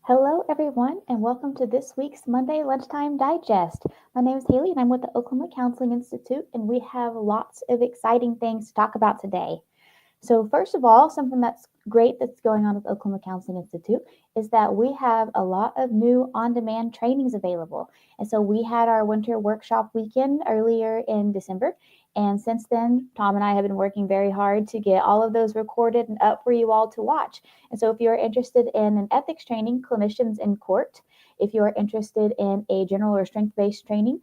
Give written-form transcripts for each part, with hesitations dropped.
Hello, everyone, and welcome to this week's Monday Lunchtime Digest. My name is Hayley, and I'm with the Oklahoma Counseling Institute, and we have lots of exciting things to talk about today. So, first of all, something that's great that's going on with the Oklahoma Counseling Institute is that we have a lot of new on demand trainings available. And so, we had our winter workshop weekend earlier in December. And since then, Tom and I have been working very hard to get all of those recorded and up for you all to watch. And so, if you're interested in an ethics training, clinicians in court, if you're interested in a general or strength based training,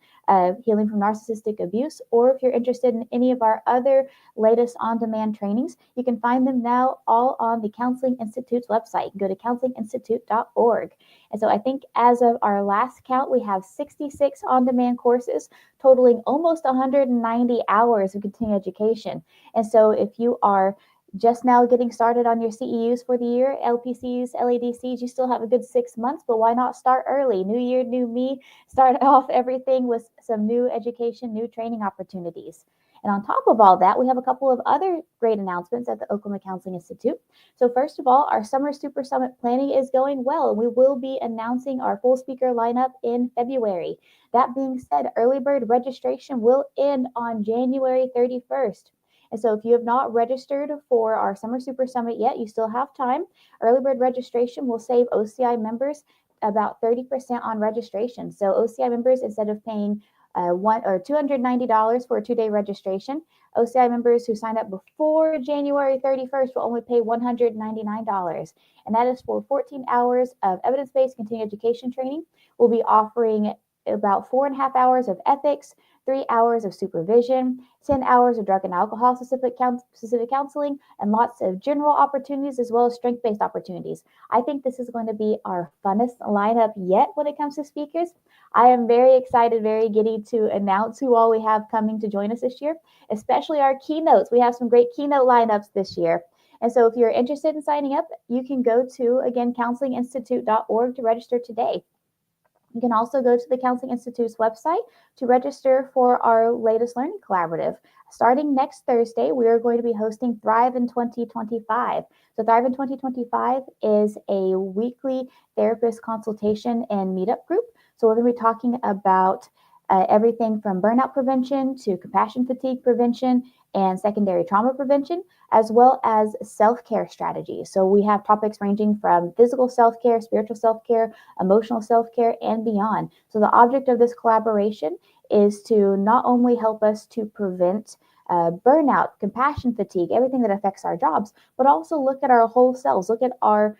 healing from narcissistic abuse, or if you're interested in any of our other latest on-demand trainings, you can find them now all on the Counseling Institute's website. You can go to counselinginstitute.org. And so I think as of our last count, we have 66 on-demand courses totaling almost 190 hours of continuing education. And so if you are just now getting started on your CEUs for the year, LPCs, LADCs, you still have a good 6 months, but why not start early? New year, new me, start off everything with some new education, new training opportunities. And on top of all that, we have a couple of other great announcements at the Oklahoma Counseling Institute. So first of all, our Summer Super Summit planning is going well, and we will be announcing our full speaker lineup in February. That being said, early bird registration will end on January 31st. And so if you have not registered for our Summer Super Summit yet, you still have time. Early bird registration will save OCI members about 30% on registration. So OCI members, instead of paying $290 for a 2-day registration, OCI members who sign up before January 31st will only pay $199. And that is for 14 hours of evidence-based continuing education training. We'll be offering about 4.5 hours of ethics, 3 hours of supervision, 10 hours of drug and alcohol specific counseling, and lots of general opportunities as well as strength-based opportunities. I think this is going to be our funnest lineup yet when it comes to speakers. I am very excited, very giddy to announce who all we have coming to join us this year, especially our keynotes. We have some great keynote lineups this year. And so if you're interested in signing up, you can go to, again, counselinginstitute.org to register today. You can also go to the Counseling Institute's website to register for our latest learning collaborative. Starting next Thursday, we are going to be hosting Thrive in 2025. So Thrive in 2025 is a weekly therapist consultation and meetup group. So we're going to be talking about everything from burnout prevention to compassion fatigue prevention and secondary trauma prevention, as well as self-care strategies. So we have topics ranging from physical self-care, spiritual self-care, emotional self-care, and beyond. So the object of this collaboration is to not only help us to prevent burnout, compassion fatigue, everything that affects our jobs, but also look at our whole selves, look at our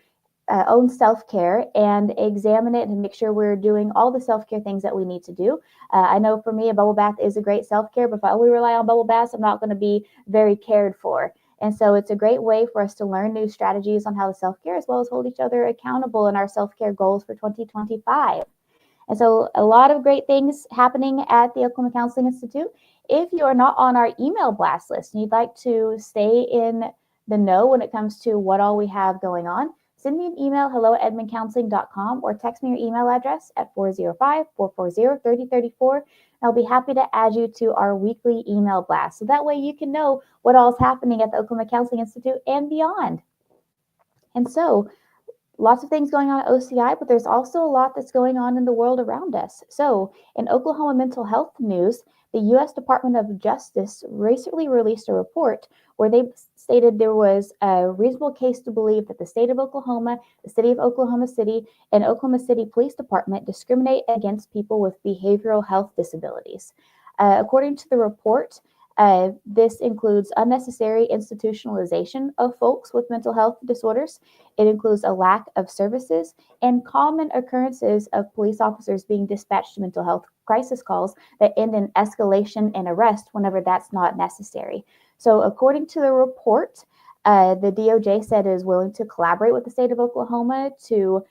own self-care and examine it and make sure we're doing all the self-care things that we need to do. I know for me, a bubble bath is a great self-care, but if I only rely on bubble baths, I'm not going to be very cared for. And so it's a great way for us to learn new strategies on how to self-care as well as hold each other accountable in our self-care goals for 2025. And so a lot of great things happening at the Oklahoma Counseling Institute. If you are not on our email blast list and you'd like to stay in the know when it comes to what all we have going on, send me an email, hello@edmondcounseling.com, or text me your email address at 405-440-3034. I'll be happy to add you to our weekly email blast. So that way you can know what all is happening at the Oklahoma Counseling Institute and beyond. And so lots of things going on at OCI, but there's also a lot that's going on in the world around us. So in Oklahoma mental health news, the U.S. Department of Justice recently released a report where they stated there was a reasonable case to believe that the state of Oklahoma, the city of Oklahoma City, and Oklahoma City Police Department discriminate against people with behavioral health disabilities. According to the report, this includes unnecessary institutionalization of folks with mental health disorders. It includes a lack of services and common occurrences of police officers being dispatched to mental health crisis calls that end in escalation and arrest whenever that's not necessary. So according to the report, the DOJ said it is willing to collaborate with the state of Oklahoma to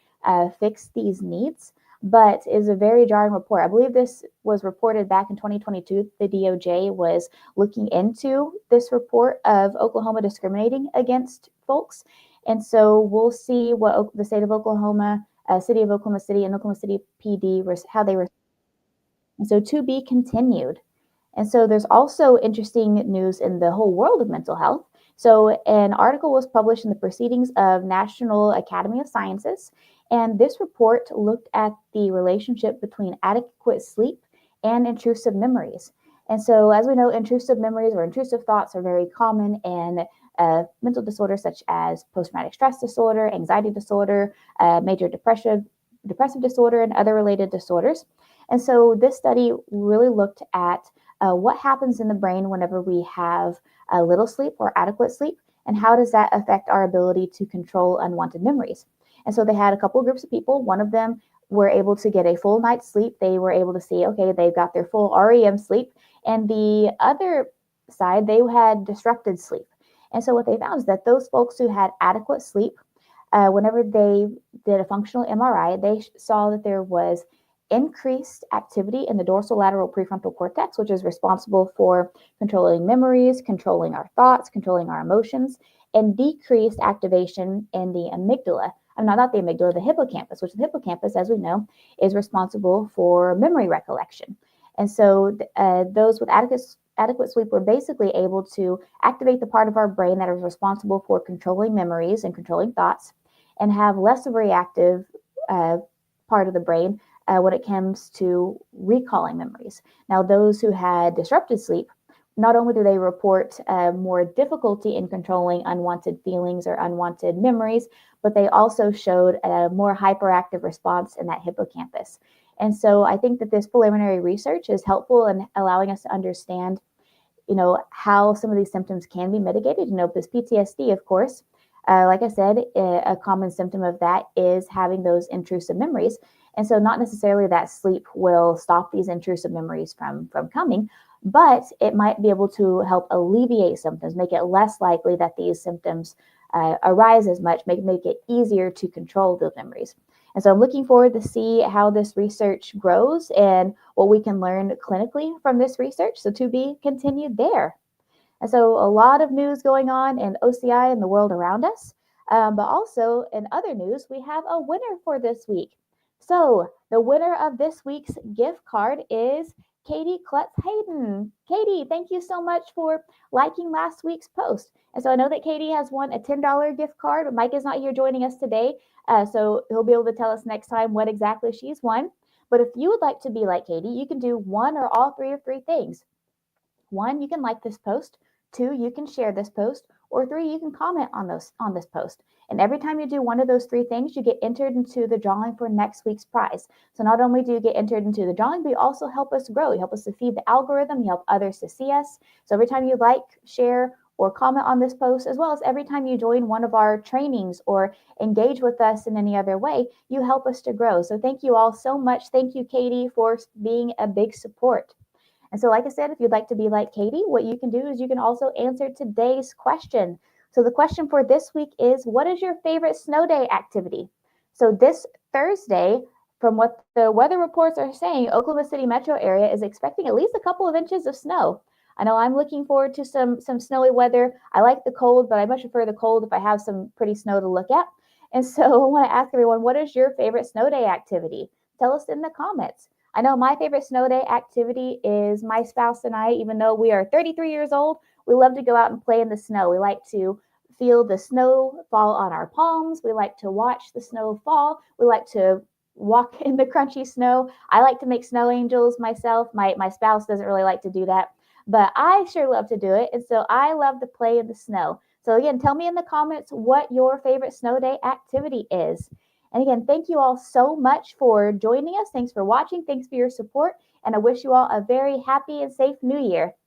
fix these needs, but is a very jarring report. I believe this was reported back in 2022. The DOJ was looking into this report of Oklahoma discriminating against folks. And so we'll see what the state of Oklahoma, city of Oklahoma City, and Oklahoma City PD, how they respond. And so to be continued. And so there's also interesting news in the whole world of mental health So an article was published in the Proceedings of National Academy of Sciences, and this report looked at the relationship between adequate sleep and intrusive memories. And so, as we know, intrusive memories or intrusive thoughts are very common in mental disorders such as post-traumatic stress disorder, anxiety disorder, major depressive disorder, and other related disorders. And so, this study really looked at what happens in the brain whenever we have little sleep or adequate sleep, and how does that affect our ability to control unwanted memories. And so, they had a couple of groups of people. One of them were able to get a full night's sleep. They were able to see, okay, they've got their full REM sleep. And the other side, they had disrupted sleep. And so what they found is that those folks who had adequate sleep, whenever they did a functional MRI, they saw that there was increased activity in the dorsolateral prefrontal cortex, which is responsible for controlling memories, controlling our thoughts, controlling our emotions, and decreased activation in the amygdala. Not the amygdala, the hippocampus, which the hippocampus, as we know, is responsible for memory recollection. And so those with adequate sleep were basically able to activate the part of our brain that is responsible for controlling memories and controlling thoughts, and have less of a reactive part of the brain when it comes to recalling memories. Now, those who had disrupted sleep, not only do they report more difficulty in controlling unwanted feelings or unwanted memories, but they also showed a more hyperactive response in that hippocampus. And so I think that this preliminary research is helpful in allowing us to understand, how some of these symptoms can be mitigated. Because PTSD, of course, like I said, a common symptom of that is having those intrusive memories. And so not necessarily that sleep will stop these intrusive memories from coming, but it might be able to help alleviate symptoms, make it less likely that these symptoms arise as much, make it easier to control those memories. And so I'm looking forward to see how this research grows and what we can learn clinically from this research. So to be continued there. And so a lot of news going on in OCI and the world around us. But also in other news, we have a winner for this week. So the winner of this week's gift card is Katie Klutz Hayden. Katie, thank you so much for liking last week's post. And so I know that Katie has won a $10 gift card, but Mike is not here joining us today. So he'll be able to tell us next time what exactly she's won. But if you would like to be like Katie, you can do one or all three of three things. One, you can like this post. Two, you can share this post. Or three, you can comment on this post. And every time you do one of those three things, you get entered into the drawing for next week's prize. So not only do you get entered into the drawing, but you also help us grow. You help us to feed the algorithm. You help others to see us. So every time you like, share, or comment on this post, as well as every time you join one of our trainings or engage with us in any other way, you help us to grow. So thank you all so much. Thank you, Katie, for being a big support. And so, like I said, if you'd like to be like Katie, what you can do is you can also answer today's question. So the question for this week is, what is your favorite snow day activity? So this Thursday, from what the weather reports are saying, Oklahoma City metro area is expecting at least a couple of inches of snow. I know I'm looking forward to some snowy weather. I like the cold, but I much prefer the cold if I have some pretty snow to look at. And so I want to ask everyone, what is your favorite snow day activity? Tell us in the comments. I know my favorite snow day activity is my spouse and I, even though we are 33 years old, we love to go out and play in the snow. We like to feel the snow fall on our palms. We like to watch the snow fall. We like to walk in the crunchy snow. I like to make snow angels myself. My spouse doesn't really like to do that, but I sure love to do it. And so I love to play in the snow. So again, tell me in the comments what your favorite snow day activity is. And again, thank you all so much for joining us. Thanks for watching. Thanks for your support. And I wish you all a very happy and safe new year.